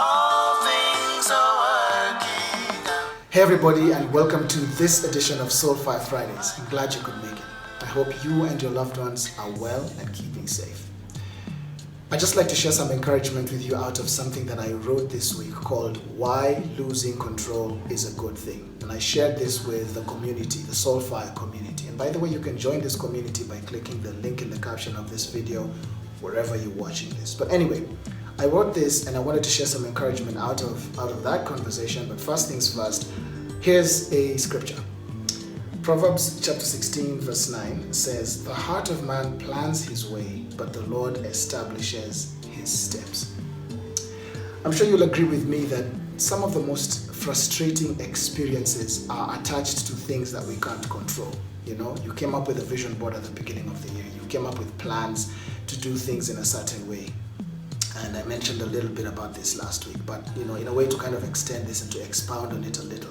All things are working out. Hey everybody, and welcome to this edition of Soul Fire Fridays. I'm glad you could make it. I hope you and your loved ones are well and keeping safe. I'd just like to share some encouragement with you out of something that I wrote this week called Why Losing Control is a Good Thing. And I shared this with the community, the Soul Fire community. And by the way, you can join this community by clicking the link in the caption of this video, wherever you're watching this. But anyway, I wrote this and I wanted to share some encouragement out of that conversation. But first things first, here's a scripture. Proverbs chapter 16 verse 9 says, "The heart of man plans his way, but the Lord establishes his steps." I'm sure you'll agree with me that some of the most frustrating experiences are attached to things that we can't control. You know, you came up with a vision board at the beginning of the year. You came up with plans to do things in a certain way. And I mentioned a little bit about this last week, but you know, in a way to kind of extend this and to expound on it a little,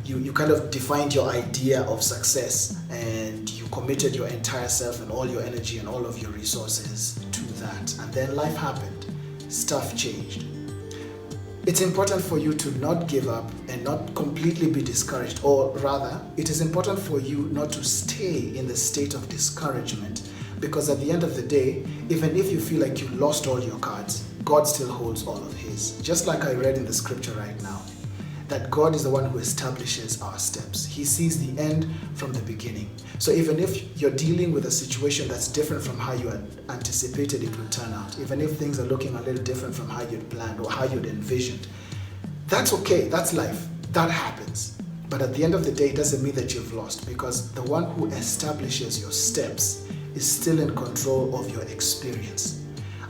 you kind of defined your idea of success and you committed your entire self and all your energy and all of your resources to that. And then life happened, stuff changed. It's important for you to not give up and not completely be discouraged, or rather, it is important for you not to stay in the state of discouragement, because at the end of the day, even if you feel like you lost all your cards, God still holds all of his. Just like I read in the scripture right now, that God is the one who establishes our steps. He sees the end from the beginning. So even if you're dealing with a situation that's different from how you had anticipated it would turn out, even if things are looking a little different from how you'd planned or how you'd envisioned, that's okay, that's life, that happens. But at the end of the day, it doesn't mean that you've lost, because the one who establishes your steps is still in control of your experience.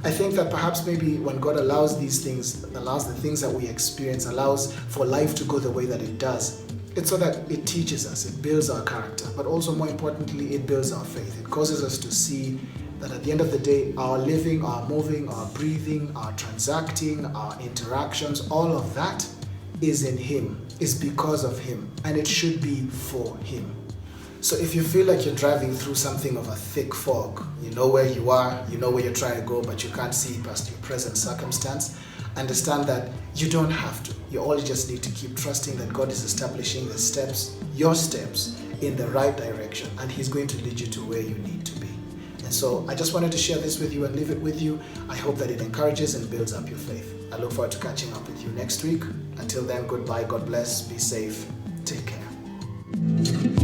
I think that perhaps maybe when God allows these things, allows the things that we experience, allows for life to go the way that it does, it's so that it teaches us, it builds our character, but also more importantly, it builds our faith. It causes us to see that at the end of the day, our living, our moving, our breathing, our transacting, our interactions, all of that is in him, is because of him, and it should be for him. So if you feel like you're driving through something of a thick fog, you know where you are, you know where you're trying to go, but you can't see past your present circumstance, understand that you don't have to. You all just need to keep trusting that God is establishing the steps, your steps, in the right direction, and he's going to lead you to where you need to be. And so I just wanted to share this with you and leave it with you. I hope that it encourages and builds up your faith. I look forward to catching up with you next week. Until then, goodbye, God bless, be safe, take care.